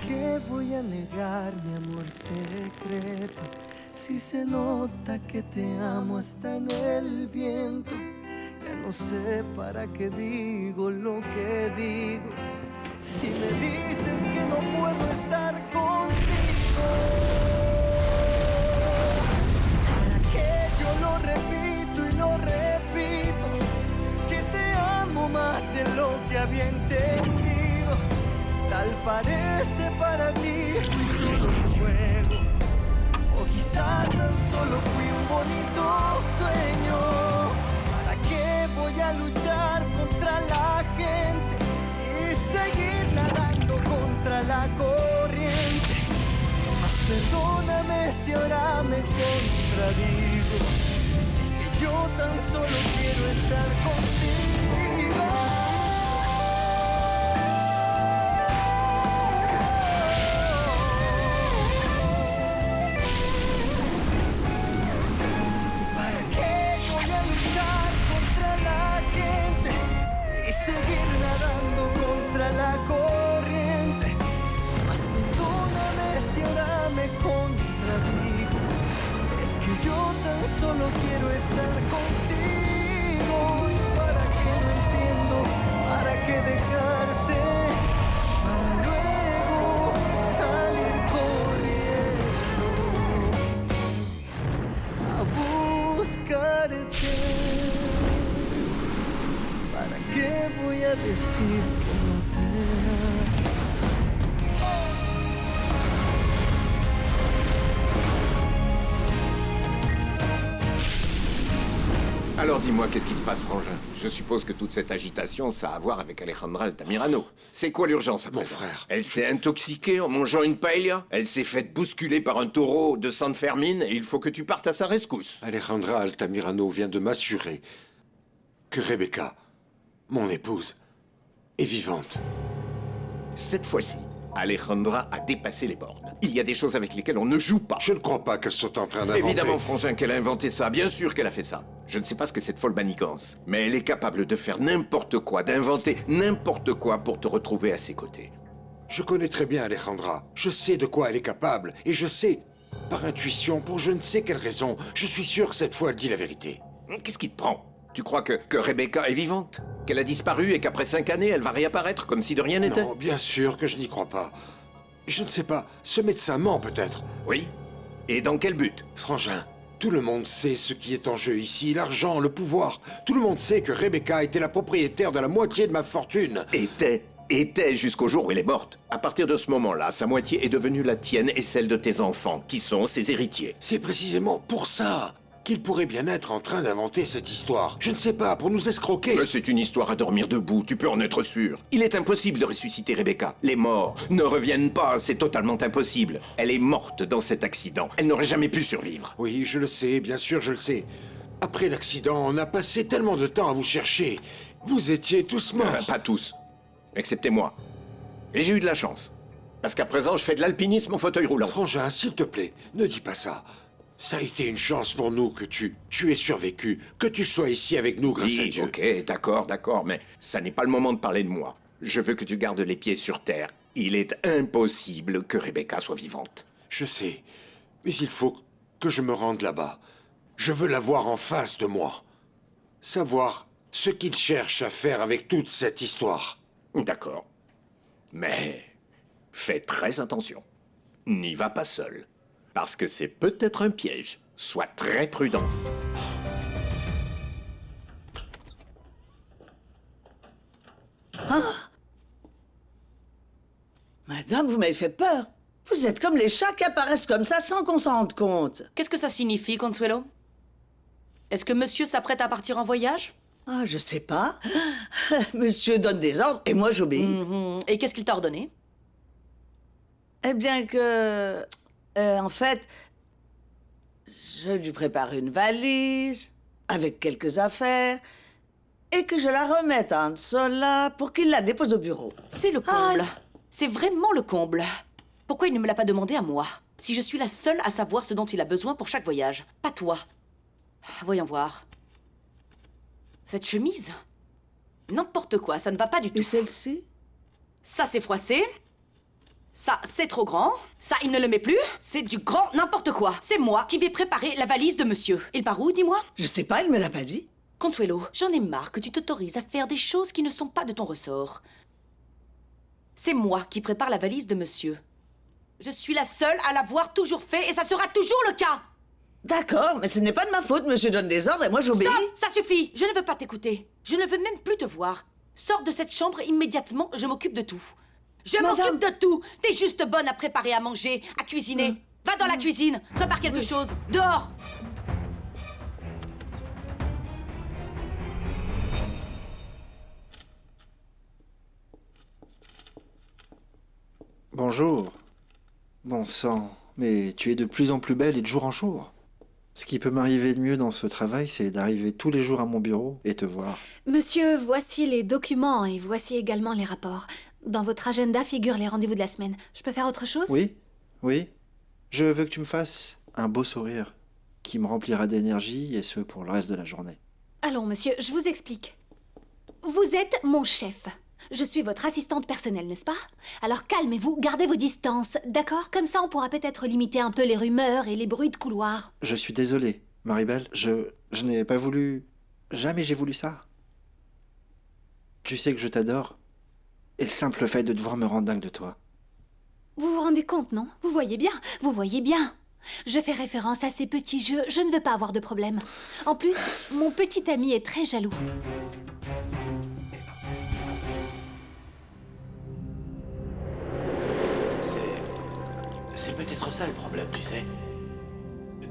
qué voy a negar mi amor secreto? Si se nota que te amo hasta en el viento. Ya no sé para qué digo lo que digo. Si me dices que no puedo estar contigo, ¿para qué yo lo repito y lo repito? Que te amo más de lo que había entendido. Tal parece para ti fui solo un juego, o quizá tan solo fui un bonito sueño. ¿Para qué voy a luchar contra la gente y seguir nadando contra la corriente? Mas perdóname si ahora me contradigo. Es que yo tan solo quiero estar contigo. Seguir nadando contra la corriente. Mas perdóname si ahora me contradigo. Es que yo tan solo quiero estar contigo. ¿Y para qué no entiendo? ¿Para qué dejarte? Para luego salir corriendo a buscarte. ¿Para qué voy a decir que no te amo? Alors dis-moi, qu'est-ce qui se passe, frangin? Je suppose que toute cette agitation, ça a à voir avec Alejandra Altamirano. C'est quoi l'urgence, après? Mon frère. Elle s'est intoxiquée en mangeant une paella. Elle s'est faite bousculer par un taureau de San Fermin et il faut que tu partes à sa rescousse. Alejandra Altamirano vient de m'assurer que Rebecca, mon épouse, est vivante. Cette fois-ci, Alejandra a dépassé les bornes. Il y a des choses avec lesquelles on ne joue pas. Je ne crois pas qu'elle soit en train d'inventer... Évidemment, frangin, qu'elle a inventé ça. Bien sûr qu'elle a fait ça. Je ne sais pas ce que cette folle manigance, mais elle est capable de faire n'importe quoi, d'inventer n'importe quoi pour te retrouver à ses côtés. Je connais très bien Alejandra. Je sais de quoi elle est capable. Et je sais, par intuition, pour je ne sais quelle raison, je suis sûr que cette fois elle dit la vérité. Qu'est-ce qui te prend? Tu crois que Rebecca est vivante? Qu'elle a disparu et qu'après 5 années, elle va réapparaître comme si de rien n'était? Non, bien sûr que je n'y crois pas. Je ne sais pas, ce médecin ment peut-être. Oui? Et dans quel but? Frangin, tout le monde sait ce qui est en jeu ici, l'argent, le pouvoir. Tout le monde sait que Rebecca était la propriétaire de la moitié de ma fortune. Était jusqu'au jour où elle est morte. À partir de ce moment-là, sa moitié est devenue la tienne et celle de tes enfants, qui sont ses héritiers. C'est précisément pour ça qu'il pourrait bien être en train d'inventer cette histoire. Je ne sais pas, pour nous escroquer. Mais c'est une histoire à dormir debout, tu peux en être sûr. Il est impossible de ressusciter Rebecca. Les morts ne reviennent pas, c'est totalement impossible. Elle est morte dans cet accident. Elle n'aurait jamais pu survivre. Oui, je le sais, bien sûr, je le sais. Après l'accident, on a passé tellement de temps à vous chercher. Vous étiez tous morts. Pas tous, excepté moi. Et j'ai eu de la chance. Parce qu'à présent, je fais de l'alpinisme en fauteuil roulant. Frangin, s'il te plaît, ne dis pas ça. Ça a été une chance pour nous que tu aies survécu, que tu sois ici avec nous grâce à Oui, Dieu. ok, d'accord, mais ça n'est pas le moment de parler de moi. Je veux que tu gardes les pieds sur terre. Il est impossible que Rebecca soit vivante. Je sais, mais il faut que je me rende là-bas. Je veux la voir en face de moi. Savoir ce qu'il cherche à faire avec toute cette histoire. D'accord. Mais fais très attention. N'y va pas seul. Parce que c'est peut-être un piège. Sois très prudent. Ah! Madame, vous m'avez fait peur. Vous êtes comme les chats qui apparaissent comme ça sans qu'on s'en rende compte. Qu'est-ce que ça signifie, Consuelo? Est-ce que monsieur s'apprête à partir en voyage? Ah, je sais pas. Monsieur donne des ordres et moi j'obéis. Et qu'est-ce qu'il t'a ordonné? Eh bien que... en fait, je lui prépare une valise avec quelques affaires et que je la remette à Ansola pour qu'il la dépose au bureau. C'est le comble. C'est vraiment le comble. Pourquoi il ne me l'a pas demandé à moi? Si je suis la seule à savoir ce dont il a besoin pour chaque voyage. Pas toi. Voyons voir. Cette chemise? N'importe quoi, ça ne va pas du tout. Et celle-ci? Ça, c'est froissé. Ça, c'est trop grand. Ça, il ne le met plus. C'est du grand n'importe quoi. C'est moi qui vais préparer la valise de monsieur. Il part où, dis-moi? Je sais pas, il me l'a pas dit. Consuelo, j'en ai marre que tu t'autorises à faire des choses qui ne sont pas de ton ressort. C'est moi qui prépare la valise de monsieur. Je suis la seule à l'avoir toujours fait et ça sera toujours le cas. D'accord, mais ce n'est pas de ma faute, monsieur donne des ordres et moi j'obéis. Stop! Ça suffit! Je ne veux pas t'écouter. Je ne veux même plus te voir. Sors de cette chambre immédiatement, je m'occupe de tout. Je m'occupe de tout! T'es juste bonne à préparer à manger, à cuisiner. Va dans la cuisine, prépare quelque chose. Dehors! Bonjour. Bon sang, mais tu es de plus en plus belle et de jour en jour. Ce qui peut m'arriver de mieux dans ce travail, c'est d'arriver tous les jours à mon bureau et te voir. Monsieur, voici les documents et voici également les rapports. Dans votre agenda figurent les rendez-vous de la semaine. Je peux faire autre chose? Oui, oui. Je veux que tu me fasses un beau sourire qui me remplira d'énergie et ce pour le reste de la journée. Allons, monsieur, je vous explique. Vous êtes mon chef. Je suis votre assistante personnelle, n'est-ce pas? Alors calmez-vous, gardez vos distances, d'accord? Comme ça, on pourra peut-être limiter un peu les rumeurs et les bruits de couloir. Je suis désolé, Maribel. Je n'ai pas voulu... Jamais j'ai voulu ça. Tu sais que je t'adore. Et le simple fait de devoir me rendre dingue de toi. Vous vous rendez compte, non? Vous voyez bien, vous voyez bien. Je fais référence à ces petits jeux, je ne veux pas avoir de problème. En plus, mon petit ami est très jaloux. C'est peut-être ça le problème, tu sais.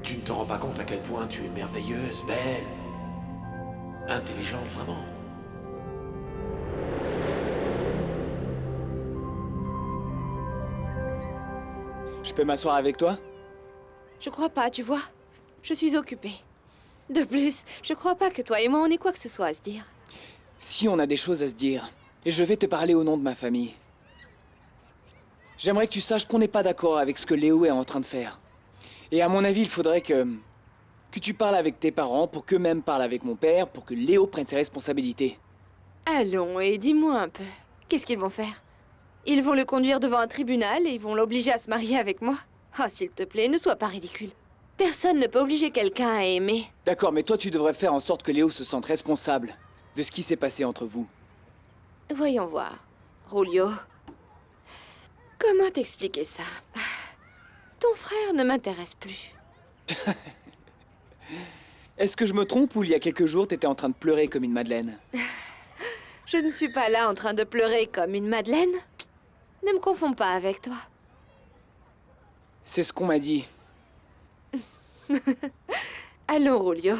Tu ne te rends pas compte à quel point tu es merveilleuse, belle, intelligente, vraiment. Je peux m'asseoir avec toi? Je crois pas, tu vois. Je suis occupée. De plus, je crois pas que toi et moi on ait quoi que ce soit à se dire. Si on a des choses à se dire, et je vais te parler au nom de ma famille. J'aimerais que tu saches qu'on n'est pas d'accord avec ce que Léo est en train de faire. Et à mon avis, il faudrait que tu parles avec tes parents pour qu'eux-mêmes parlent avec mon père, pour que Léo prenne ses responsabilités. Allons, et dis-moi un peu. Qu'est-ce qu'ils vont faire? Ils vont le conduire devant un tribunal et ils vont l'obliger à se marier avec moi? Oh, s'il te plaît, ne sois pas ridicule. Personne ne peut obliger quelqu'un à aimer. D'accord, mais toi tu devrais faire en sorte que Léo se sente responsable de ce qui s'est passé entre vous. Voyons voir. Julio. Comment t'expliquer ça? Ton frère ne m'intéresse plus. Est-ce que je me trompe ou il y a quelques jours t'étais en train de pleurer comme une madeleine? Je ne suis pas là en train de pleurer comme une madeleine. Ne me confonds pas avec toi. C'est ce qu'on m'a dit. Allons, Julio.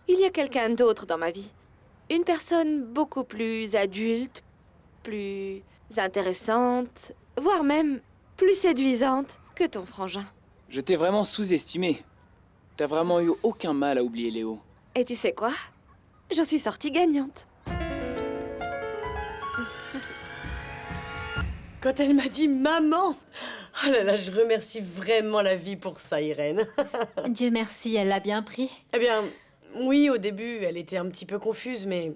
Il y a quelqu'un d'autre dans ma vie. Une personne beaucoup plus adulte, plus intéressante, voire même plus séduisante que ton frangin. Je t'ai vraiment sous-estimé. T'as vraiment eu aucun mal à oublier Léo. Et tu sais quoi? J'en suis sortie gagnante. Quand elle m'a dit « maman », oh là là, je remercie vraiment la vie pour ça, Irène. Dieu merci, elle l'a bien pris. Eh bien, oui, au début, elle était un petit peu confuse, mais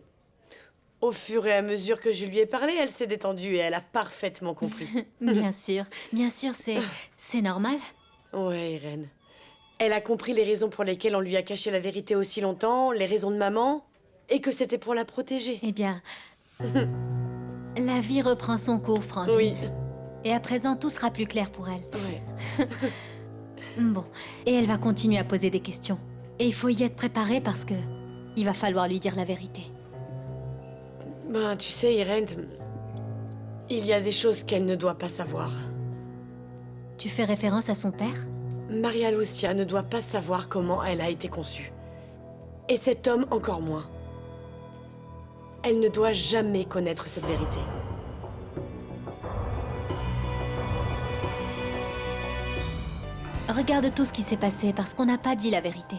au fur et à mesure que je lui ai parlé, elle s'est détendue et elle a parfaitement compris. Bien sûr, c'est normal. Ouais, Irène. Elle a compris les raisons pour lesquelles on lui a caché la vérité aussi longtemps, les raisons de maman, et que c'était pour la protéger. Eh bien, la vie reprend son cours, Frangine. Oui. Et à présent, tout sera plus clair pour elle. Ouais. Bon, et elle va continuer à poser des questions. Et il faut y être préparé parce que il va falloir lui dire la vérité. Ben, tu sais, Irène, il y a des choses qu'elle ne doit pas savoir. Tu fais référence à son père? Maria Lucia ne doit pas savoir comment elle a été conçue. Et cet homme encore moins. Elle ne doit jamais connaître cette vérité. Regarde tout ce qui s'est passé parce qu'on n'a pas dit la vérité.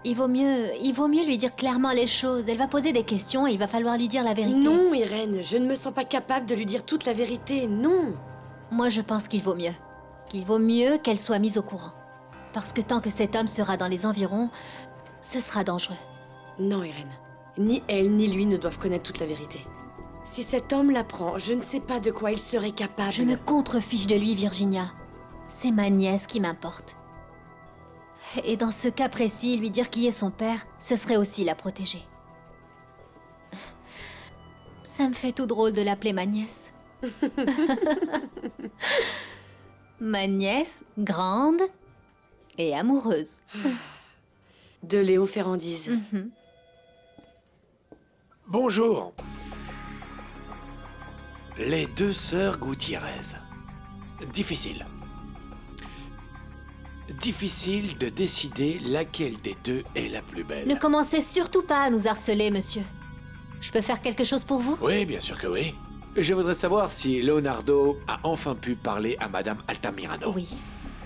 Il vaut mieux lui dire clairement les choses. Elle va poser des questions et il va falloir lui dire la vérité. Non, Irène, je ne me sens pas capable de lui dire toute la vérité, non. Moi, je pense qu'il vaut mieux. Qu'il vaut mieux qu'elle soit mise au courant. Parce que tant que cet homme sera dans les environs, ce sera dangereux. Non, Irène. Ni elle ni lui ne doivent connaître toute la vérité. Si cet homme l'apprend, je ne sais pas de quoi il serait capable. Je me contrefiche de lui, Virginia. C'est ma nièce qui m'importe. Et dans ce cas précis, lui dire qui est son père, ce serait aussi la protéger. Ça me fait tout drôle de l'appeler ma nièce. Ma nièce, grande et amoureuse. De Léo Ferrandise. Bonjour. Les deux sœurs Gutiérrez. Difficile. Difficile de décider laquelle des deux est la plus belle. Ne commencez surtout pas à nous harceler, monsieur. Je peux faire quelque chose pour vous? Oui, bien sûr que oui. Je voudrais savoir si Leonardo a enfin pu parler à Madame Altamirano. Oui,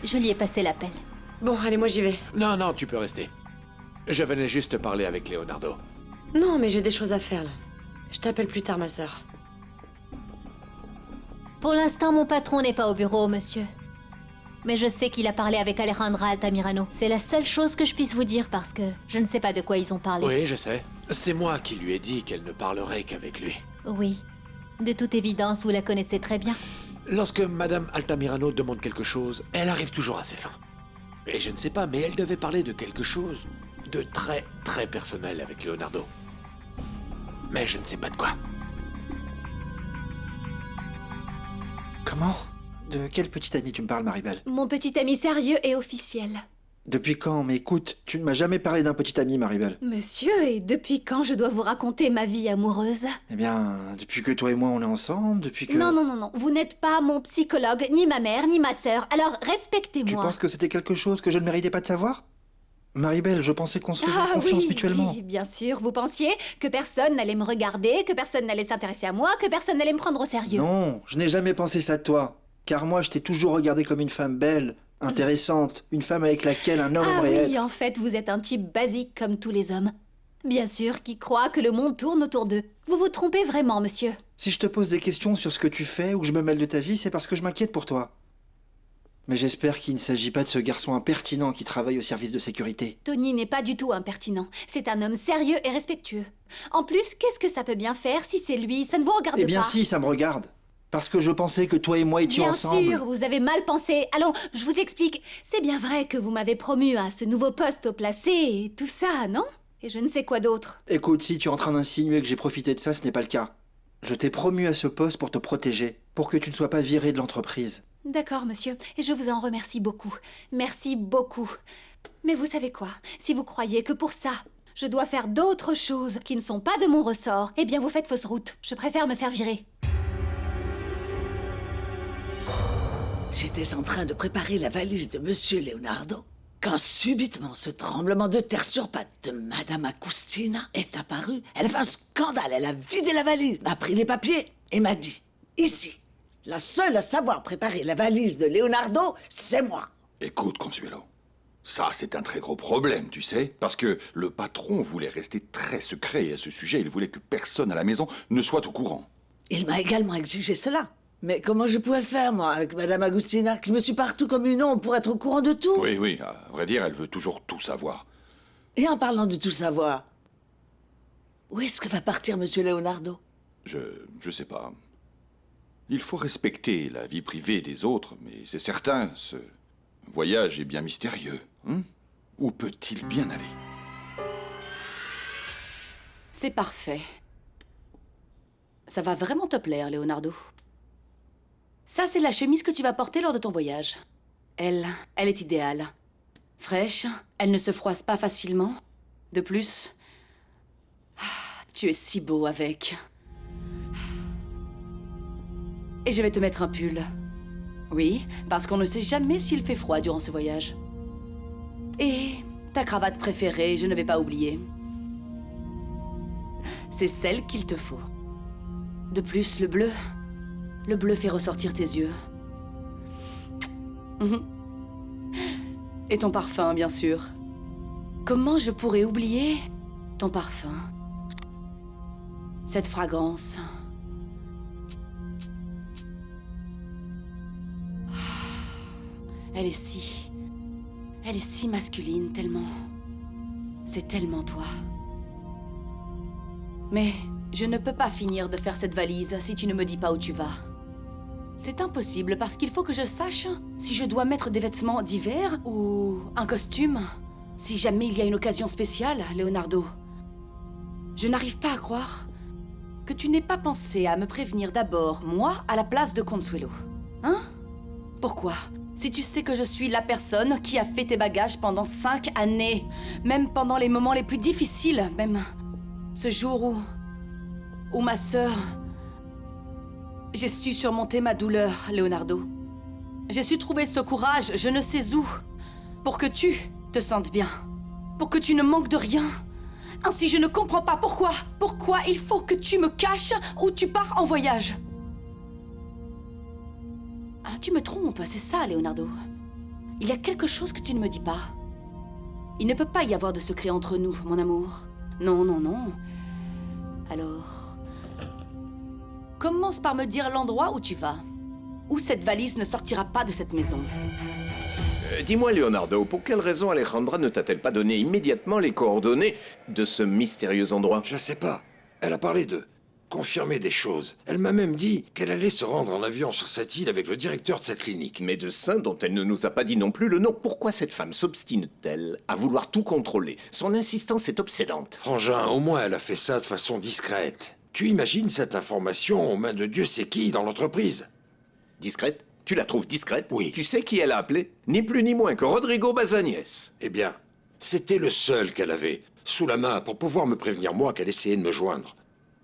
je lui ai passé l'appel. Bon, allez, moi j'y vais. Non, non, tu peux rester. Je venais juste parler avec Leonardo. Non, mais j'ai des choses à faire, là. Je t'appelle plus tard, ma sœur. Pour l'instant, mon patron n'est pas au bureau, monsieur. Mais je sais qu'il a parlé avec Alejandra Altamirano. C'est la seule chose que je puisse vous dire parce que je ne sais pas de quoi ils ont parlé. Oui, je sais. C'est moi qui lui ai dit qu'elle ne parlerait qu'avec lui. Oui. De toute évidence, vous la connaissez très bien. Lorsque Madame Altamirano demande quelque chose, elle arrive toujours à ses fins. Et je ne sais pas, mais elle devait parler de quelque chose de très, très personnel avec Leonardo. Mais je ne sais pas de quoi. Comment? De quel petit ami tu me parles, Maribel? Mon petit ami sérieux et officiel. Depuis quand? Mais écoute, tu ne m'as jamais parlé d'un petit ami, Maribel. Monsieur, et depuis quand je dois vous raconter ma vie amoureuse? Eh bien, depuis que toi et moi on est ensemble, depuis que... Non, non, non, non. Vous n'êtes pas mon psychologue, ni ma mère, ni ma sœur. Alors respectez-moi. Tu penses que c'était quelque chose que je ne méritais pas de savoir? Maribel, je pensais qu'on se faisait Ah confiance oui, mutuellement. oui, bien sûr. Vous pensiez que personne n'allait me regarder, que personne n'allait s'intéresser à moi, que personne n'allait me prendre au sérieux. Non, je n'ai jamais pensé ça de toi. Car moi, je t'ai toujours regardé comme une femme belle, intéressante, une femme avec laquelle un homme Ah aimerait oui, être. en fait, vous êtes un type basique comme tous les hommes. Bien sûr, qui croit que le monde tourne autour d'eux. Vous vous trompez vraiment, monsieur. Si je te pose des questions sur ce que tu fais ou que je me mêle de ta vie, c'est parce que je m'inquiète pour toi. Mais j'espère qu'il ne s'agit pas de ce garçon impertinent qui travaille au service de sécurité. Tony n'est pas du tout impertinent. C'est un homme sérieux et respectueux. En plus, qu'est-ce que ça peut bien faire si c'est lui? Ça ne vous regarde Eh bien pas. si, ça me regarde. Parce que je pensais que toi et moi étions Bien ensemble. sûr, vous avez mal pensé. Allons, je vous explique. C'est bien vrai que vous m'avez promu à ce nouveau poste au placé et tout ça, non? Et je ne sais quoi d'autre. Écoute, si tu es en train d'insinuer que j'ai profité de ça, ce n'est pas le cas. Je t'ai promu à ce poste pour te protéger, pour que tu ne sois pas viré de l'entreprise. D'accord, monsieur, et je vous en remercie beaucoup. Merci beaucoup. Mais vous savez quoi? Si vous croyez que pour ça, je dois faire d'autres choses qui ne sont pas de mon ressort, eh bien vous faites fausse route. Je préfère me faire virer. J'étais en train de préparer la valise de Monsieur Leonardo quand subitement ce tremblement de terre sur pattes de Madame Agustina est apparu. Elle a fait un scandale, elle a vidé la valise, a pris les papiers et m'a dit « Ici, la seule à savoir préparer la valise de Leonardo, c'est moi !» Écoute, Consuelo, ça c'est un très gros problème, tu sais, parce que le patron voulait rester très secret à ce sujet, il voulait que personne à la maison ne soit au courant. Il m'a également exigé cela. Mais comment je pouvais faire, moi, avec Madame Agustina, qui me suit partout comme une ombre pour être au courant de tout? Oui, oui, à vrai dire, elle veut toujours tout savoir. Et en parlant de tout savoir, où est-ce que va partir Monsieur Leonardo? Je sais pas. Il faut respecter la vie privée des autres, mais c'est certain, ce voyage est bien mystérieux. Hein? Où peut-il bien aller? C'est parfait. Ça va vraiment te plaire, Leonardo. Ça, c'est la chemise que tu vas porter lors de ton voyage. Elle est idéale. Fraîche, elle ne se froisse pas facilement. De plus, tu es si beau avec. Et je vais te mettre un pull. Oui, parce qu'on ne sait jamais s'il fait froid durant ce voyage. Et ta cravate préférée, je ne vais pas oublier. C'est celle qu'il te faut. De plus, le bleu fait ressortir tes yeux. Et ton parfum, bien sûr. Comment je pourrais oublier ton parfum? Cette fragrance. Elle est si masculine, tellement. C'est tellement toi. Mais Je ne peux pas finir de faire cette valise si tu ne me dis pas où tu vas. C'est impossible parce qu'il faut que je sache si je dois mettre des vêtements d'hiver ou un costume. Si jamais il y a une occasion spéciale, Leonardo. Je n'arrive pas à croire que tu n'aies pas pensé à me prévenir d'abord, moi, à la place de Consuelo. Hein? Pourquoi? Si tu sais que je suis la personne qui a fait tes bagages pendant 5 années, même pendant les moments les plus difficiles, même ce jour où ma sœur... J'ai su surmonter ma douleur, Leonardo. J'ai su trouver ce courage, je ne sais où, pour que tu te sentes bien, pour que tu ne manques de rien. Ainsi, je ne comprends pas pourquoi il faut que tu me caches ou tu pars en voyage. Ah, tu me trompes, c'est ça, Leonardo. Il y a quelque chose que tu ne me dis pas. Il ne peut pas y avoir de secret entre nous, mon amour. Non, non, non. Alors... Commence par me dire l'endroit où tu vas. Où cette valise ne sortira pas de cette maison. Dis-moi, Leonardo, pour quelle raison Alejandra ne t'a-t-elle pas donné immédiatement les coordonnées de ce mystérieux endroit? Je sais pas. Elle a parlé de confirmer des choses. Elle m'a même dit qu'elle allait se rendre en avion sur cette île avec le directeur de cette clinique. Médecin dont elle ne nous a pas dit non plus le nom. Pourquoi cette femme s'obstine-t-elle à vouloir tout contrôler? Son insistance est obsédante. Frangin, au moins elle a fait ça de façon discrète. Tu imagines cette information aux mains de Dieu sait qui dans l'entreprise? Discrète? Tu la trouves discrète? Oui. Tu sais qui elle a appelé? Ni plus ni moins que Rodrigo Bazagnès. Eh bien, c'était le seul qu'elle avait sous la main pour pouvoir me prévenir moi qu'elle essayait de me joindre.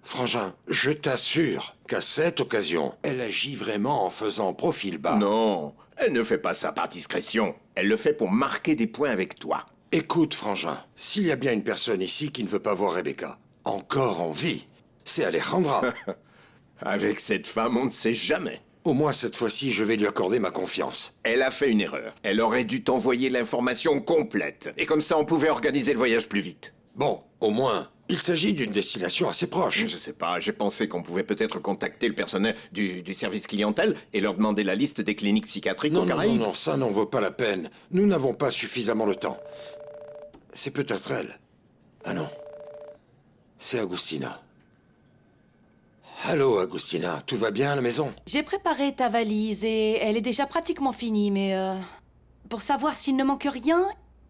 Frangin, je t'assure qu'à cette occasion, elle agit vraiment en faisant profil bas. Non, elle ne fait pas ça par discrétion. Elle le fait pour marquer des points avec toi. Écoute, Frangin, s'il y a bien une personne ici qui ne veut pas voir Rebecca, encore en vie, c'est Alejandra. Avec cette femme, on ne sait jamais. Au moins cette fois-ci, je vais lui accorder ma confiance. Elle a fait une erreur. Elle aurait dû t'envoyer l'information complète. Et comme ça, on pouvait organiser le voyage plus vite. Bon, au moins, il s'agit d'une destination assez proche. Je sais pas, j'ai pensé qu'on pouvait peut-être contacter le personnel du service clientèle et leur demander la liste des cliniques psychiatriques aux Caraïbes. Non, ça n'en vaut pas la peine. Nous n'avons pas suffisamment le temps. C'est peut-être elle. Ah non. C'est Agustina. Allô, Agustina, tout va bien à la maison? J'ai préparé ta valise et elle est déjà pratiquement finie, mais pour savoir s'il ne manque rien,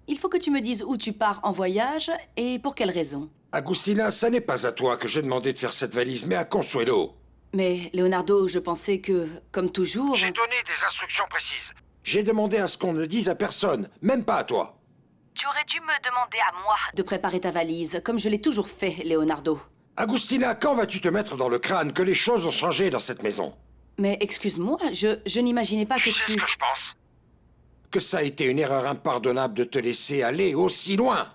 il faut que tu me dises où tu pars en voyage et pour quelle raison. Agustina, ça n'est pas à toi que j'ai demandé de faire cette valise, mais à Consuelo. Mais, Leonardo, je pensais que, comme toujours... J'ai donné des instructions précises. J'ai demandé à ce qu'on ne dise à personne, même pas à toi. Tu aurais dû me demander à moi de préparer ta valise, comme je l'ai toujours fait, Leonardo. Agustina, quand vas-tu te mettre dans le crâne que les choses ont changé dans cette maison? Mais excuse-moi, je n'imaginais pas que tu... sais ce que je pense? Que ça a été une erreur impardonnable de te laisser aller aussi loin.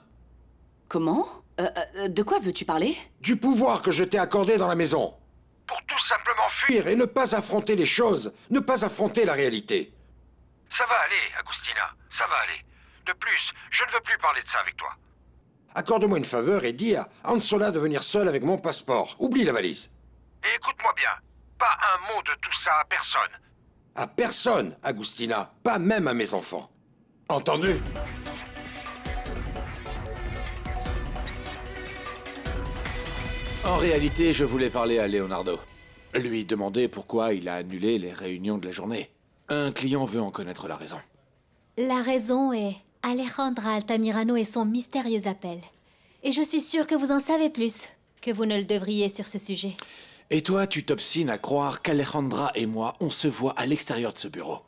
Comment? De quoi veux-tu parler? Du pouvoir que je t'ai accordé dans la maison. Pour tout simplement fuir et ne pas affronter les choses, ne pas affronter la réalité. Ça va aller, Agustina, ça va aller. De plus, je ne veux plus parler de ça avec toi. Accorde-moi une faveur et dis à Ansola de venir seule avec mon passeport. Oublie la valise. Et écoute-moi bien, pas un mot de tout ça à personne. À personne, Agustina, pas même à mes enfants. Entendu? En réalité, je voulais parler à Leonardo. Lui demander pourquoi il a annulé les réunions de la journée. Un client veut en connaître la raison. La raison est Alejandra Altamirano et son mystérieux appel. Et je suis sûre que vous en savez plus que vous ne le devriez sur ce sujet. Et toi, tu t'obstines à croire qu'Alejandra et moi, on se voit à l'extérieur de ce bureau.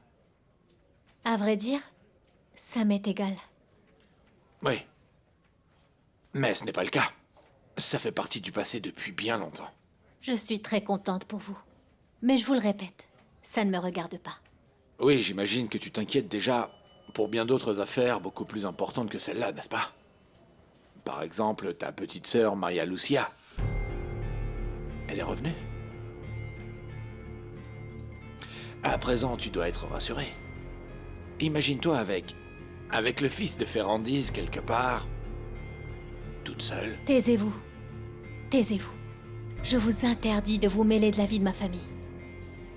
À vrai dire, ça m'est égal. Oui. Mais ce n'est pas le cas. Ça fait partie du passé depuis bien longtemps. Je suis très contente pour vous. Mais je vous le répète, ça ne me regarde pas. Oui, j'imagine que tu t'inquiètes déjà pour bien d'autres affaires beaucoup plus importantes que celle-là, n'est-ce pas? Par exemple, ta petite sœur Maria Lucia. Elle est revenue. À présent, tu dois être rassuré. Imagine-toi avec le fils de Ferrandise quelque part, toute seule. Taisez-vous. Taisez-vous. Je vous interdis de vous mêler de la vie de ma famille.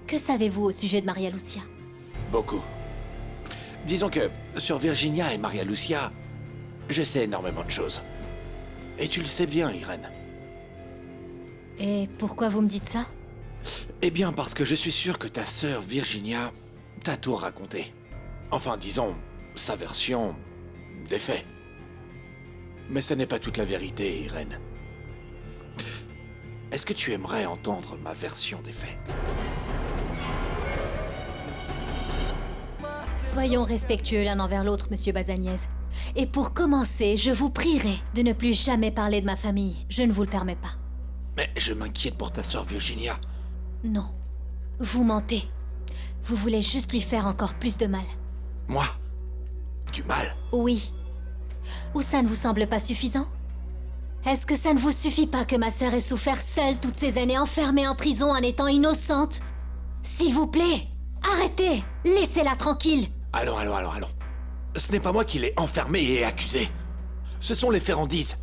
Que savez-vous au sujet de Maria Lucia? Beaucoup. Disons que, sur Virginia et Maria Lucia, je sais énormément de choses. Et tu le sais bien, Irène. Et pourquoi vous me dites ça? Eh bien, parce que je suis sûr que ta sœur Virginia t'a tout raconté. Enfin, disons, sa version des faits. Mais ce n'est pas toute la vérité, Irène. Est-ce que tu aimerais entendre ma version des faits? Soyons respectueux l'un envers l'autre, monsieur Bazagnez. Et pour commencer, je vous prierai de ne plus jamais parler de ma famille. Je ne vous le permets pas. Mais je m'inquiète pour ta sœur Virginia. Non. Vous mentez. Vous voulez juste lui faire encore plus de mal. Moi? Du mal? Oui. Ou ça ne vous semble pas suffisant? Est-ce que ça ne vous suffit pas que ma sœur ait souffert seule toutes ces années enfermée en prison en étant innocente? S'il vous plaît, arrêtez! Laissez-la tranquille! Allons. Ce n'est pas moi qui l'ai enfermée et accusée. Ce sont les Ferrandis.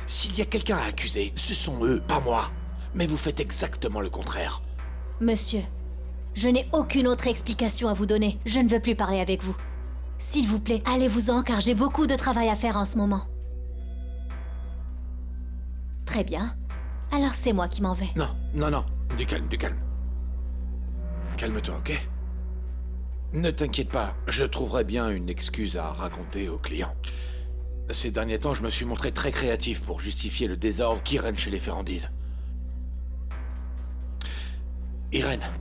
S'il y a quelqu'un à accuser, ce sont eux, pas moi. Mais vous faites exactement le contraire. Monsieur, je n'ai aucune autre explication à vous donner. Je ne veux plus parler avec vous. S'il vous plaît, allez-vous-en car j'ai beaucoup de travail à faire en ce moment. Très bien. Alors c'est moi qui m'en vais. Non. Du calme. Calme-toi, ok? Ne t'inquiète pas, je trouverai bien une excuse à raconter aux clients. Ces derniers temps, je me suis montré très créatif pour justifier le désordre qui règne chez les Ferrandis. Irène,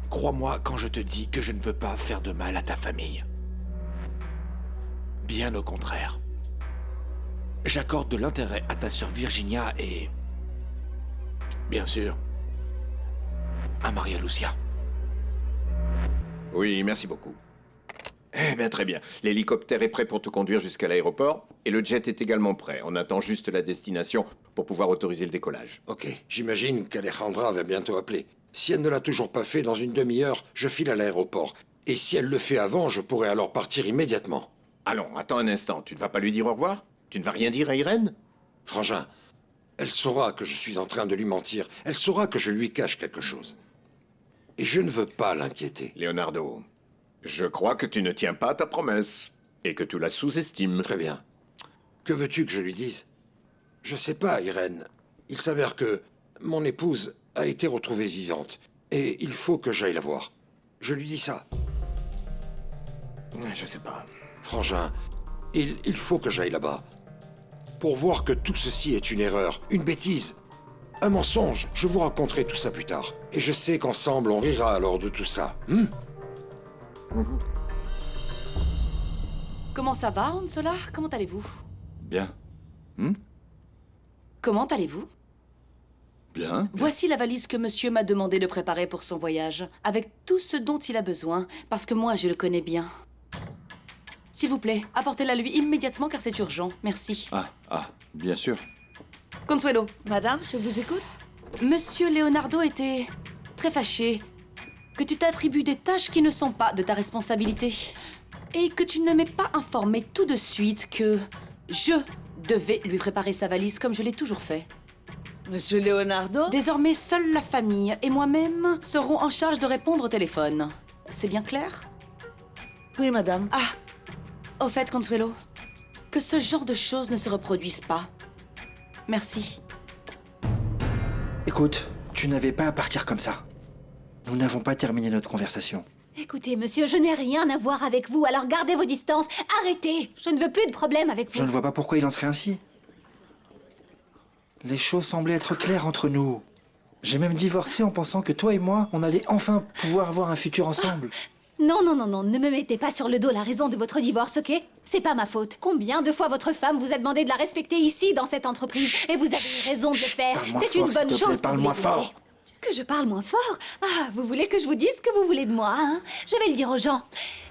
crois-moi quand je te dis que je ne veux pas faire de mal à ta famille. Bien au contraire. J'accorde de l'intérêt à ta sœur Virginia et... bien sûr, à Maria Lucia. Oui, merci beaucoup. Eh bien, très bien. L'hélicoptère est prêt pour te conduire jusqu'à l'aéroport, et le jet est également prêt. On attend juste la destination pour pouvoir autoriser le décollage. Ok, j'imagine qu'Alejandra va bientôt appeler. Si elle ne l'a toujours pas fait, dans une demi-heure, je file à l'aéroport. Et si elle le fait avant, je pourrai alors partir immédiatement. Allons, attends un instant. Tu ne vas pas lui dire au revoir? Tu ne vas rien dire à Irène? Frangin, elle saura que je suis en train de lui mentir. Elle saura que je lui cache quelque chose. Et je ne veux pas l'inquiéter. Leonardo, je crois que tu ne tiens pas à ta promesse. Et que tu la sous-estimes. Très bien. Que veux-tu que je lui dise? Je sais pas, Irène. Il s'avère que mon épouse a été retrouvée vivante. Et il faut que j'aille la voir. Je lui dis ça. Je sais pas. Frangin, il faut que j'aille là-bas. Pour voir que tout ceci est une erreur, une bêtise. Un mensonge. Je vous raconterai tout ça plus tard. Et je sais qu'ensemble, on rira alors de tout ça. Comment ça va, Hansola? Comment allez-vous? Bien. Comment allez-vous? Bien. Voici la valise que monsieur m'a demandé de préparer pour son voyage, avec tout ce dont il a besoin, parce que moi, je le connais bien. S'il vous plaît, apportez-la lui immédiatement car c'est urgent. Merci. Ah, bien sûr. Consuelo. Madame, je vous écoute. Monsieur Leonardo était très fâché que tu t'attribues des tâches qui ne sont pas de ta responsabilité et que tu ne m'aies pas informé tout de suite que je devais lui préparer sa valise comme je l'ai toujours fait. Monsieur Leonardo? Désormais, seule la famille et moi-même serons en charge de répondre au téléphone. C'est bien clair? Oui, madame. Au fait, Consuelo, que ce genre de choses ne se reproduisent pas. Merci. Écoute, tu n'avais pas à partir comme ça. Nous n'avons pas terminé notre conversation. Écoutez, monsieur, je n'ai rien à voir avec vous, alors gardez vos distances. Arrêtez! Je ne veux plus de problème avec vous. Je ne vois pas pourquoi il en serait ainsi. Les choses semblaient être claires entre nous. J'ai même divorcé en pensant que toi et moi, on allait enfin pouvoir avoir un futur ensemble. Non, ne me mettez pas sur le dos la raison de votre divorce, ok? C'est pas ma faute. Combien de fois votre femme vous a demandé de la respecter ici, dans cette entreprise? Et vous avez eu raison de le faire. C'est une bonne chose. Parle-moi fort. Que je parle moins fort? Ah, vous voulez que je vous dise ce que vous voulez de moi, hein? Je vais le dire aux gens.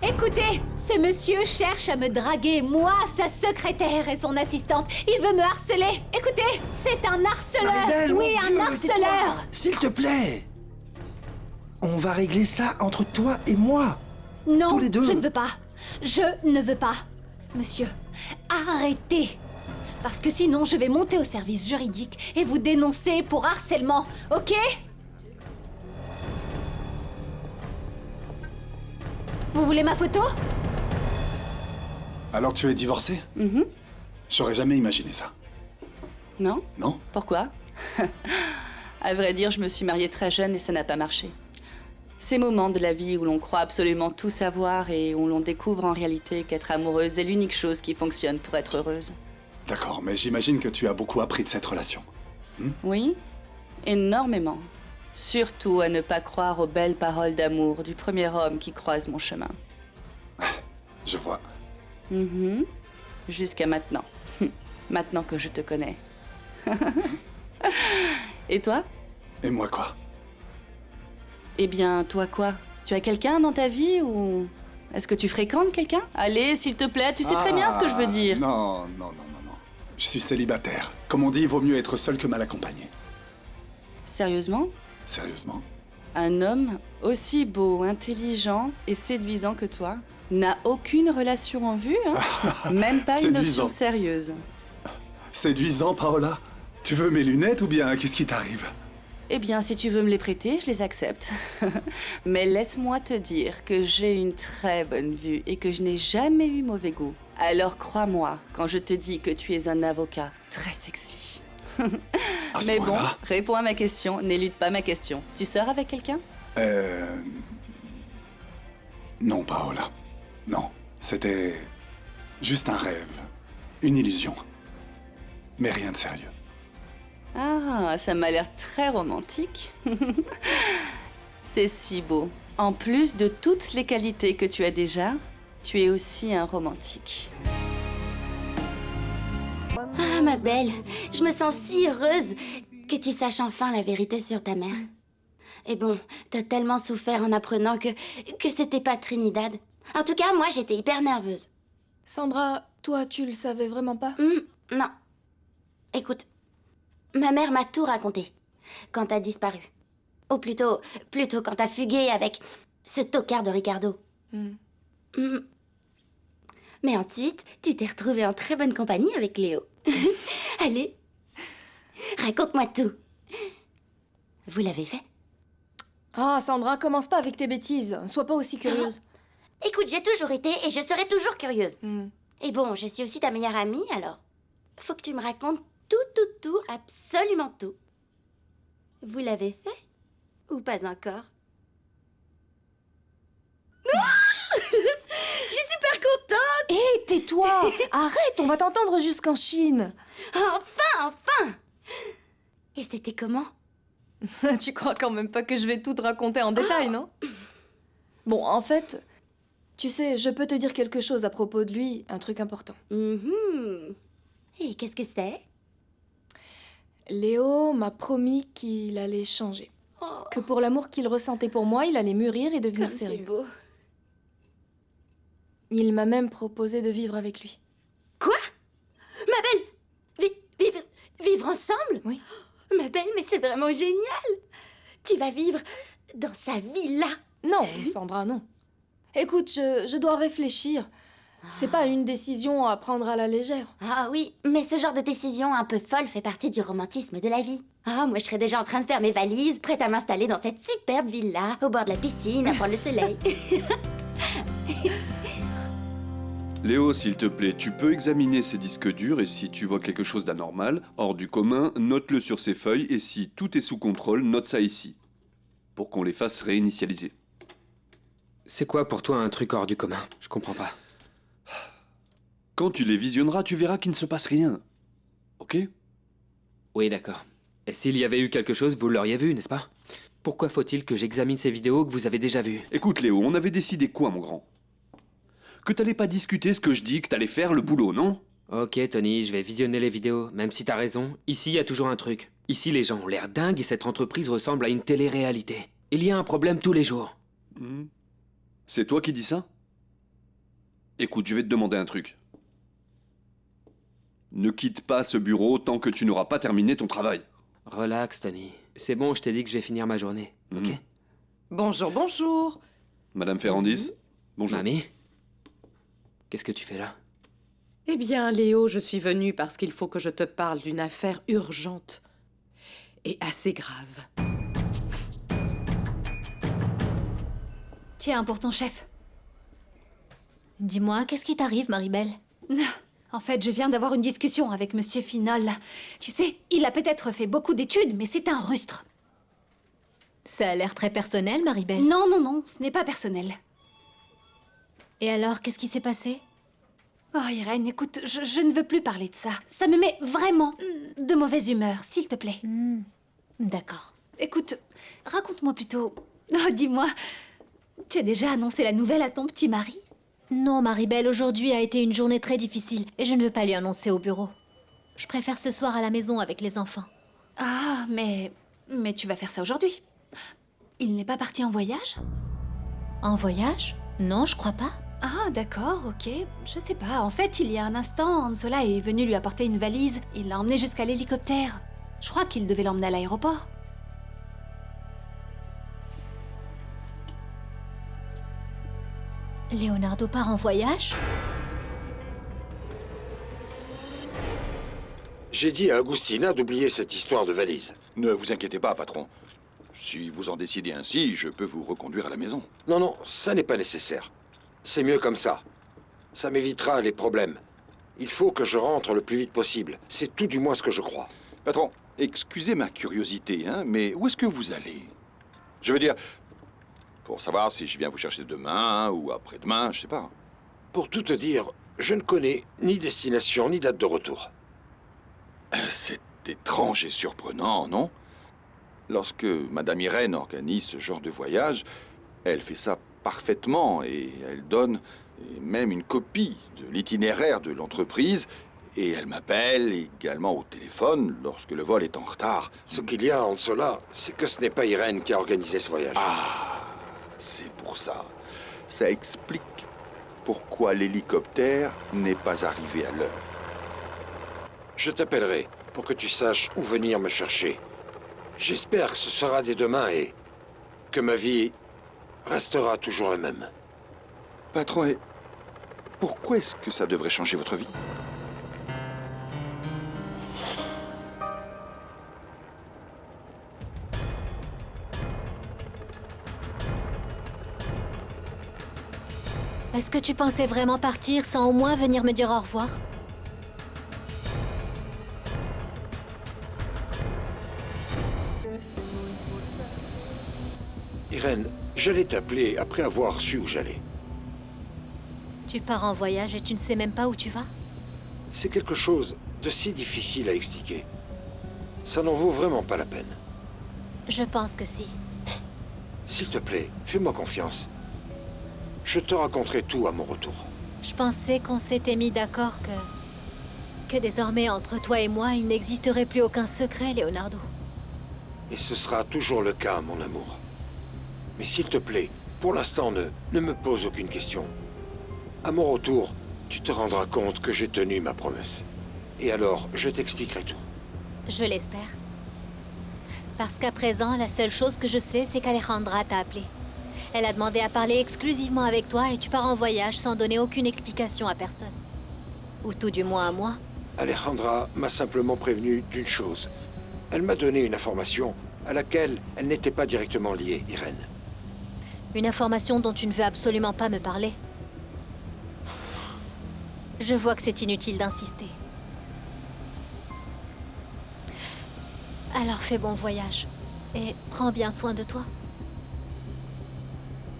Écoutez, ce monsieur cherche à me draguer, moi, sa secrétaire et son assistante. Il veut me harceler. Écoutez, c'est un harceleur. Maribel, oui, mon Dieu, un harceleur. S'il te plaît. On va régler ça entre toi et moi. Non, tous les deux. Je ne veux pas. Je ne veux pas. Monsieur, arrêtez. Parce que sinon, je vais monter au service juridique et vous dénoncer pour harcèlement, ok? Vous voulez ma photo? Alors tu es divorcée? J'aurais jamais imaginé ça. Non? Non? Pourquoi? À vrai dire, je me suis mariée très jeune et ça n'a pas marché. Ces moments de la vie où l'on croit absolument tout savoir et où l'on découvre en réalité qu'être amoureuse est l'unique chose qui fonctionne pour être heureuse. D'accord, mais j'imagine que tu as beaucoup appris de cette relation. Oui, énormément. Surtout à ne pas croire aux belles paroles d'amour du premier homme qui croise mon chemin. Je vois. Jusqu'à maintenant. Maintenant que je te connais. Et toi? Et moi quoi? Eh bien, toi quoi? Tu as quelqu'un dans ta vie ou... Est-ce que tu fréquentes quelqu'un? Allez, s'il te plaît, tu sais très bien ce que je veux dire. Non. Je suis célibataire. Comme on dit, il vaut mieux être seul que mal accompagné. Sérieusement? Sérieusement? Un homme aussi beau, intelligent et séduisant que toi n'a aucune relation en vue, hein? Même pas une option sérieuse. Séduisant, Paola? Tu veux mes lunettes ou bien qu'est-ce qui t'arrive? Eh bien, si tu veux me les prêter, je les accepte. Mais laisse-moi te dire que j'ai une très bonne vue et que je n'ai jamais eu mauvais goût. Alors crois-moi quand je te dis que tu es un avocat très sexy. Mais bon, réponds à ma question, n'élude pas ma question. Tu sors avec quelqu'un? Non, Paola. Non, c'était juste un rêve, une illusion. Mais rien de sérieux. Ah, ça m'a l'air très romantique. C'est si beau. En plus de toutes les qualités que tu as déjà, tu es aussi un romantique. Ah, ma belle, je me sens si heureuse que tu saches enfin la vérité sur ta mère. Et bon, t'as tellement souffert en apprenant que c'était pas Trinidad. En tout cas, moi, j'étais hyper nerveuse. Sandra, toi, tu le savais vraiment pas? Non. Écoute, ma mère m'a tout raconté quand t'as disparu. Ou plutôt quand t'as fugué avec ce tocard de Ricardo. Mais ensuite, tu t'es retrouvée en très bonne compagnie avec Léo. Allez, raconte-moi tout. Vous l'avez fait? Ah, Sandra, commence pas avec tes bêtises. Sois pas aussi curieuse. Écoute, j'ai toujours été et je serai toujours curieuse. Et bon, je suis aussi ta meilleure amie, alors faut que tu me racontes tout, absolument tout. Vous l'avez fait? Ou pas encore? Je suis super contente! Hé, tais-toi! Arrête, on va t'entendre jusqu'en Chine. Enfin! Et c'était comment? Tu crois quand même pas que je vais tout te raconter en détail, non? Bon, en fait, tu sais, je peux te dire quelque chose à propos de lui, un truc important. Et qu'est-ce que c'est? Léo m'a promis qu'il allait changer. Que pour l'amour qu'il ressentait pour moi, il allait mûrir et devenir sérieux. C'est beau. Il m'a même proposé de vivre avec lui. Quoi? Ma belle, vivre ensemble? Oui. Ma belle, mais c'est vraiment génial! Tu vas vivre dans sa villa? Non, Sandra, non. Écoute, je dois réfléchir. C'est pas une décision à prendre à la légère. Ah oui, mais ce genre de décision un peu folle fait partie du romantisme de la vie. Ah, moi je serais déjà en train de faire mes valises, prête à m'installer dans cette superbe villa, au bord de la piscine, à prendre le soleil. Léo, s'il te plaît, tu peux examiner ces disques durs et si tu vois quelque chose d'anormal, hors du commun, note-le sur ces feuilles et si tout est sous contrôle, note ça ici, pour qu'on les fasse réinitialiser. C'est quoi pour toi un truc hors du commun? Je comprends pas. Quand tu les visionneras, tu verras qu'il ne se passe rien. Ok? Oui, d'accord. Et s'il y avait eu quelque chose, vous l'auriez vu, n'est-ce pas? Pourquoi faut-il que j'examine ces vidéos que vous avez déjà vues? Écoute Léo, on avait décidé quoi, mon grand? Que t'allais pas discuter ce que je dis, que t'allais faire le boulot, non? Ok, Tony, je vais visionner les vidéos, même si t'as raison. Ici, il y a toujours un truc. Ici, les gens ont l'air dingues et cette entreprise ressemble à une télé-réalité. Il y a un problème tous les jours. C'est toi qui dis ça? Écoute, je vais te demander un truc. Ne quitte pas ce bureau tant que tu n'auras pas terminé ton travail. Relax, Tony. C'est bon, je t'ai dit que je vais finir ma journée, ok? Bonjour. Madame Ferrandis, bonjour. Mamie? Qu'est-ce que tu fais là? Eh bien, Léo, je suis venue parce qu'il faut que je te parle d'une affaire urgente et assez grave. Tiens, pour ton chef. Dis-moi, qu'est-ce qui t'arrive, Maribel? En fait, je viens d'avoir une discussion avec Monsieur Finol. Tu sais, il a peut-être fait beaucoup d'études, mais c'est un rustre. Ça a l'air très personnel, Maribel. Non, non, non, ce n'est pas personnel. Et alors, qu'est-ce qui s'est passé? Oh, Irène, écoute, je ne veux plus parler de ça. Ça me met vraiment de mauvaise humeur, s'il te plaît. D'accord. Écoute, raconte-moi plutôt... Oh, dis-moi, tu as déjà annoncé la nouvelle à ton petit mari? Non, Maribel, aujourd'hui a été une journée très difficile et je ne veux pas lui annoncer au bureau. Je préfère ce soir à la maison avec les enfants. Ah, mais tu vas faire ça aujourd'hui. Il n'est pas parti en voyage? En voyage? Non, je crois pas. Ah, d'accord, ok. Je sais pas. En fait, il y a un instant, Ansola est venu lui apporter une valise. Il l'a emmenée jusqu'à l'hélicoptère. Je crois qu'il devait l'emmener à l'aéroport. Leonardo part en voyage? J'ai dit à Agustina d'oublier cette histoire de valise. Ne vous inquiétez pas, patron. Si vous en décidez ainsi, je peux vous reconduire à la maison. Non, non, ça n'est pas nécessaire. C'est mieux comme ça. Ça m'évitera les problèmes. Il faut que je rentre le plus vite possible. C'est tout du moins ce que je crois. Patron, excusez ma curiosité, hein, mais où est-ce que vous allez? Je veux dire, pour savoir si je viens vous chercher demain ou après-demain, je sais pas. Pour tout te dire, je ne connais ni destination ni date de retour. C'est étrange et surprenant, non? Lorsque Madame Irène organise ce genre de voyage, elle fait ça parfaitement et elle donne même une copie de l'itinéraire de l'entreprise et elle m'appelle également au téléphone lorsque le vol est en retard. Ce qu'il y a en cela, c'est que ce n'est pas Irène qui a organisé ce voyage. Ah, c'est pour ça. Ça explique pourquoi l'hélicoptère n'est pas arrivé à l'heure. Je t'appellerai pour que tu saches où venir me chercher. J'espère que ce sera dès demain et que ma vie restera toujours la même. Patron, et pourquoi est-ce que ça devrait changer votre vie? Est-ce que tu pensais vraiment partir sans au moins venir me dire au revoir? Irène, j'allais t'appeler après avoir su où j'allais. Tu pars en voyage et tu ne sais même pas où tu vas? C'est quelque chose de si difficile à expliquer. Ça n'en vaut vraiment pas la peine. Je pense que si. S'il te plaît, fais-moi confiance. Je te raconterai tout à mon retour. Je pensais qu'on s'était mis d'accord que désormais, entre toi et moi, il n'existerait plus aucun secret, Leonardo. Et ce sera toujours le cas, mon amour. Mais s'il te plaît, pour l'instant, ne me pose aucune question. À mon retour, tu te rendras compte que j'ai tenu ma promesse. Et alors, je t'expliquerai tout. Je l'espère. Parce qu'à présent, la seule chose que je sais, c'est qu'Alejandra t'a appelé. Elle a demandé à parler exclusivement avec toi et tu pars en voyage sans donner aucune explication à personne. Ou tout du moins à moi. Alejandra m'a simplement prévenu d'une chose. Elle m'a donné une information à laquelle elle n'était pas directement liée, Irène. Une information dont tu ne veux absolument pas me parler. Je vois que c'est inutile d'insister. Alors fais bon voyage. Et prends bien soin de toi.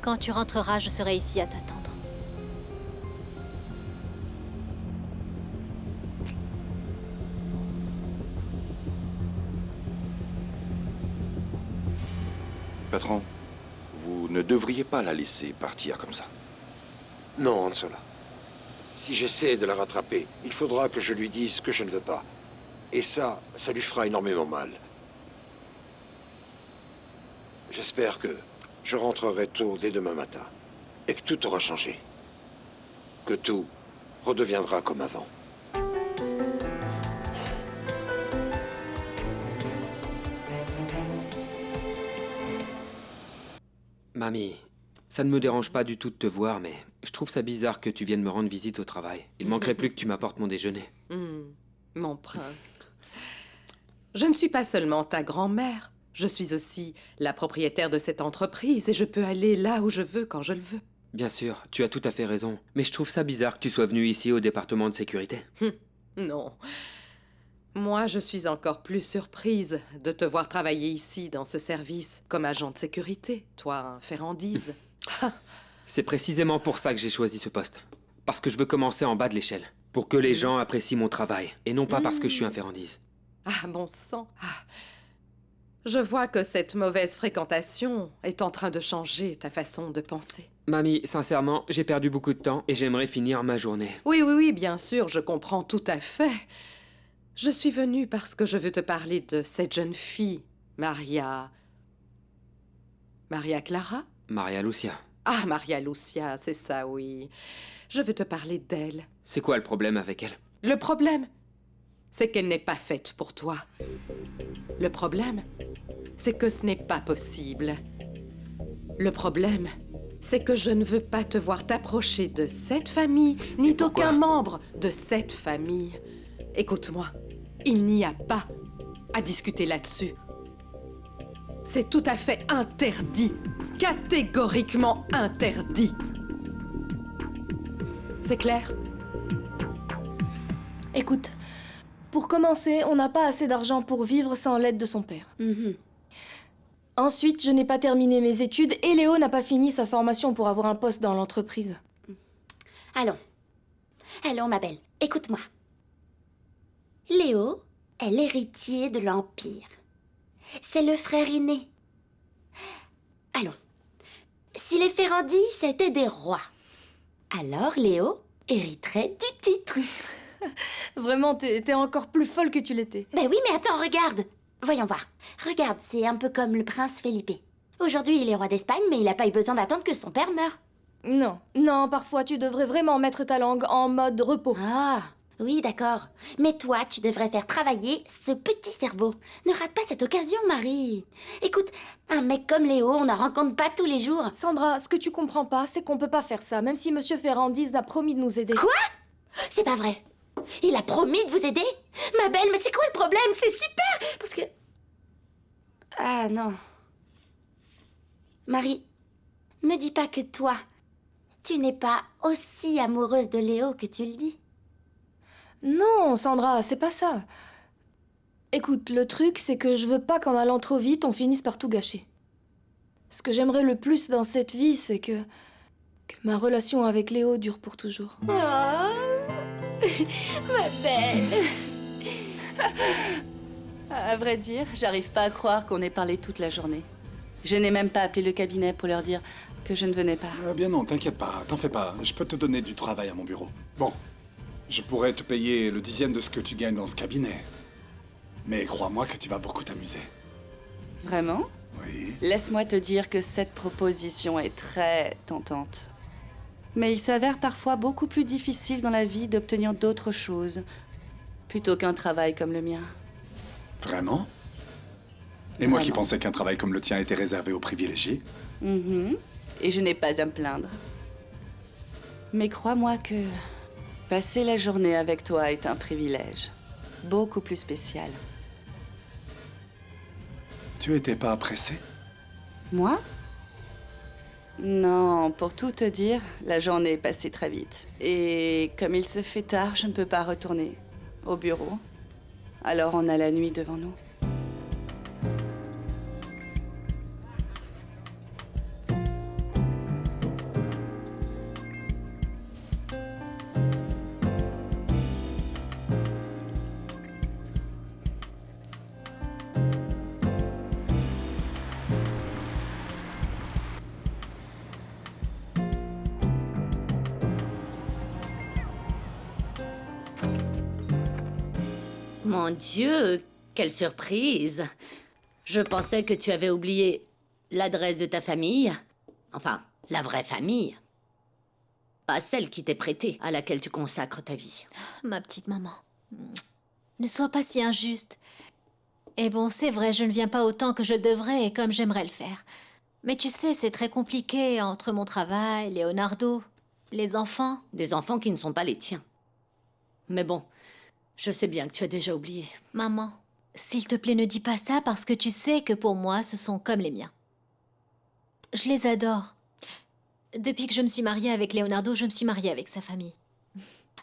Quand tu rentreras, je serai ici à t'attendre. Patron, vous ne devriez pas la laisser partir comme ça. Non, Ansola. Si j'essaie de la rattraper, il faudra que je lui dise ce que je ne veux pas. Et ça lui fera énormément mal. J'espère que je rentrerai tôt dès demain matin. Et que tout aura changé. Que tout redeviendra comme avant. Mamie, ça ne me dérange pas du tout de te voir, mais je trouve ça bizarre que tu viennes me rendre visite au travail. Il manquerait plus que tu m'apportes mon déjeuner. Mon prince. Je ne suis pas seulement ta grand-mère. Je suis aussi la propriétaire de cette entreprise et je peux aller là où je veux quand je le veux. Bien sûr, tu as tout à fait raison. Mais je trouve ça bizarre que tu sois venu ici au département de sécurité. Non. Moi, je suis encore plus surprise de te voir travailler ici, dans ce service, comme agent de sécurité. Toi, Ferrandise. C'est précisément pour ça que j'ai choisi ce poste. Parce que je veux commencer en bas de l'échelle. Pour que les gens apprécient mon travail. Et non pas parce que je suis un Ferrandise. Ah, bon sang. Je vois que cette mauvaise fréquentation est en train de changer ta façon de penser. Mamie, sincèrement, j'ai perdu beaucoup de temps et j'aimerais finir ma journée. Oui, bien sûr, je comprends tout à fait. Je suis venue parce que je veux te parler de cette jeune fille, Maria Clara? Maria Lucia. Ah, Maria Lucia, c'est ça, oui. Je veux te parler d'elle. C'est quoi le problème avec elle? Le problème, c'est qu'elle n'est pas faite pour toi. Le problème, c'est que ce n'est pas possible. Le problème, c'est que je ne veux pas te voir t'approcher de cette famille, ni d'aucun membre de cette famille. Écoute-moi, il n'y a pas à discuter là-dessus. C'est tout à fait interdit, catégoriquement interdit. C'est clair? Écoute, pour commencer, on n'a pas assez d'argent pour vivre sans l'aide de son père. Ensuite, je n'ai pas terminé mes études et Léo n'a pas fini sa formation pour avoir un poste dans l'entreprise. Allons, ma belle, écoute-moi. Léo est l'héritier de l'Empire. C'est le frère aîné. Allons. Si les Ferrandis étaient des rois, alors Léo hériterait du titre. Vraiment, t'es encore plus folle que tu l'étais. Ben oui, mais attends, regarde. Voyons voir. Regarde, c'est un peu comme le prince Felipe. Aujourd'hui, il est roi d'Espagne, mais il n'a pas eu besoin d'attendre que son père meure. Non, parfois tu devrais vraiment mettre ta langue en mode repos. Ah, oui, d'accord. Mais toi, tu devrais faire travailler ce petit cerveau. Ne rate pas cette occasion, Marie. Écoute, un mec comme Léo, on n'en rencontre pas tous les jours. Sandra, ce que tu comprends pas, c'est qu'on peut pas faire ça, même si Monsieur Ferrandise a promis de nous aider. Quoi? C'est pas vrai. Il a promis de vous aider? Ma belle, mais c'est quoi le problème? C'est super, parce que... Ah non. Marie, me dis pas que toi, tu n'es pas aussi amoureuse de Léo que tu le dis. Non, Sandra, c'est pas ça. Écoute, le truc, c'est que je veux pas qu'en allant trop vite, on finisse par tout gâcher. Ce que j'aimerais le plus dans cette vie, c'est que ma relation avec Léo dure pour toujours. Oh, ma belle. À vrai dire, j'arrive pas à croire qu'on ait parlé toute la journée. Je n'ai même pas appelé le cabinet pour leur dire que je ne venais pas. Bien non, t'inquiète pas, t'en fais pas. Je peux te donner du travail à mon bureau. Bon, je pourrais te payer le 10e de ce que tu gagnes dans ce cabinet. Mais crois-moi que tu vas beaucoup t'amuser. Vraiment? Oui. Laisse-moi te dire que cette proposition est très tentante. Mais il s'avère parfois beaucoup plus difficile dans la vie d'obtenir d'autres choses plutôt qu'un travail comme le mien. Vraiment? Et moi qui pensais qu'un travail comme le tien était réservé aux privilégiés? Et je n'ai pas à me plaindre. Mais crois-moi que passer la journée avec toi est un privilège. Beaucoup plus spécial. Tu étais pas pressé? Moi? Non, pour tout te dire, la journée est passée très vite. Et comme il se fait tard, je ne peux pas retourner au bureau. Alors on a la nuit devant nous. Mon Dieu, quelle surprise! Je pensais que tu avais oublié l'adresse de ta famille. Enfin, la vraie famille. Pas celle qui t'est prêtée, à laquelle tu consacres ta vie. Ma petite maman, ne sois pas si injuste. Et bon, c'est vrai, je ne viens pas autant que je devrais et comme j'aimerais le faire. Mais tu sais, c'est très compliqué entre mon travail, Leonardo, les enfants. Des enfants qui ne sont pas les tiens. Mais bon, je sais bien que tu as déjà oublié. Maman, s'il te plaît, ne dis pas ça parce que tu sais que pour moi, ce sont comme les miens. Je les adore. Depuis que je me suis mariée avec Leonardo, je me suis mariée avec sa famille.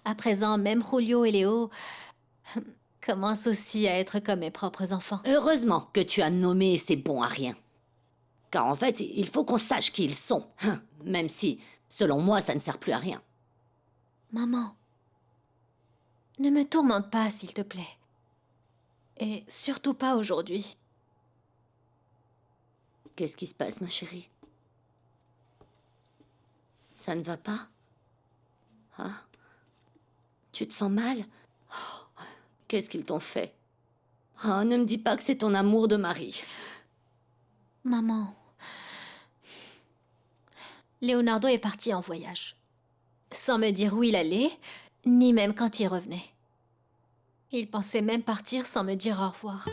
À présent, même Julio et Léo commence aussi à être comme mes propres enfants. Heureusement que tu as nommé ces bons à rien. Car en fait, il faut qu'on sache qui ils sont. Même si, selon moi, ça ne sert plus à rien. Maman, ne me tourmente pas, s'il te plaît. Et surtout pas aujourd'hui. Qu'est-ce qui se passe, ma chérie? Ça ne va pas? Hein? Tu te sens mal? Oh, qu'est-ce qu'ils t'ont fait? Oh, ne me dis pas que c'est ton amour de mari. Maman, Leonardo est parti en voyage. Sans me dire où il allait, ni même quand il revenait. Il pensait même partir sans me dire au revoir.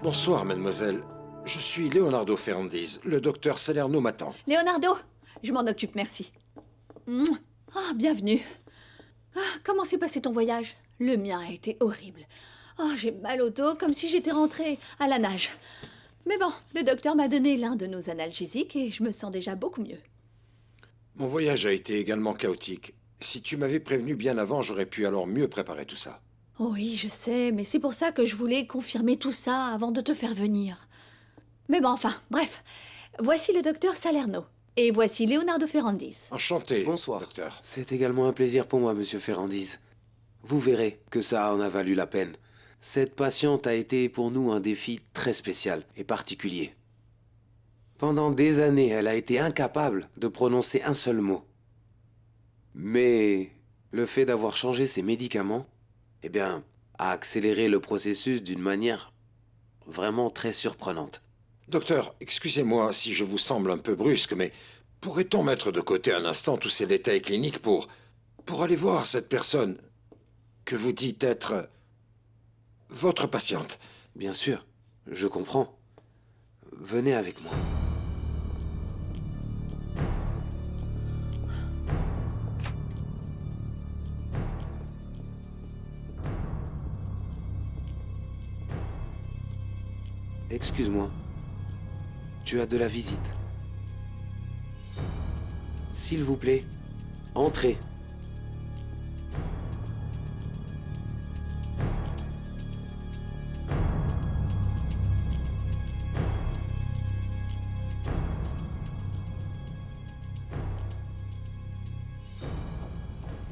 Bonsoir, mademoiselle. Je suis Leonardo Ferrandis. Le docteur Salerno m'attend. Leonardo, je m'en occupe, merci. Ah, bienvenue. Ah, comment s'est passé ton voyage? Le mien a été horrible. Oh, j'ai mal au dos, comme si j'étais rentrée à la nage. Mais bon, le docteur m'a donné l'un de nos analgésiques et je me sens déjà beaucoup mieux. Mon voyage a été également chaotique. Si tu m'avais prévenu bien avant, j'aurais pu alors mieux préparer tout ça. Oui, je sais, mais c'est pour ça que je voulais confirmer tout ça avant de te faire venir. Mais bon, enfin, bref. Voici le docteur Salerno. Et voici Leonardo Ferrandis. Enchanté. Bonsoir. Docteur. C'est également un plaisir pour moi, monsieur Ferrandis. Vous verrez que ça en a valu la peine. Cette patiente a été pour nous un défi très spécial et particulier. Pendant des années, elle a été incapable de prononcer un seul mot. Mais le fait d'avoir changé ses médicaments, eh bien, a accéléré le processus d'une manière vraiment très surprenante. Docteur, excusez-moi si je vous semble un peu brusque, mais pourrait-on mettre de côté un instant tous ces détails cliniques pour aller voir cette personne que vous dites être votre patiente? Bien sûr, je comprends. Venez avec moi. Excuse-moi. Tu as de la visite. S'il vous plaît, entrez.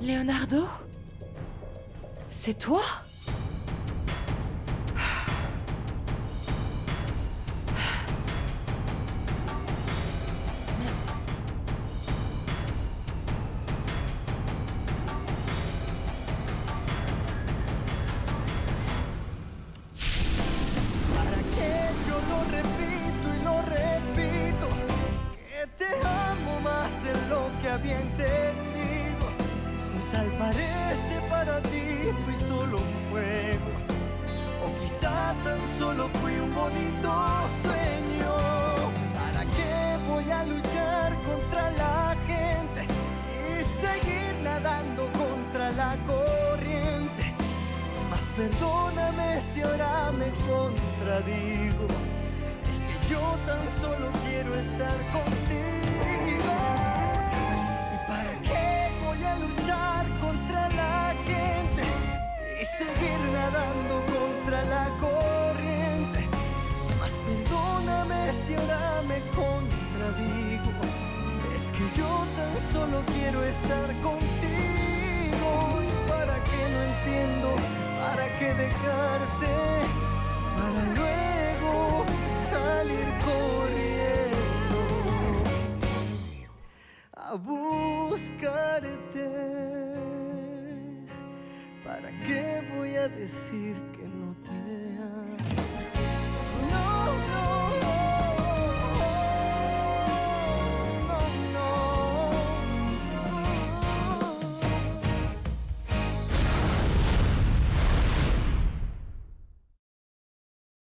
Leonardo? C'est toi? ¿Para qué yo lo repito y lo repito? Que te amo más de lo que había entendido. Tal parece para ti fui solo un juego, o quizá tan solo fui un bonito sueño. ¿Para qué voy a luchar contra la gente y seguir nadando contra la corriente? Mas perdóname si ahora me contradigo, es que yo tan solo quiero estar contigo. ¿Y para qué voy a luchar contra la gente y seguir nadando contra la corriente? Mas perdóname si ahora me contradigo, es que yo tan solo quiero estar contigo. ¿Y para qué no entiendo? ¿Para qué dejarte? Para luego salir corriendo a buscarte. ¿Para qué voy a decir que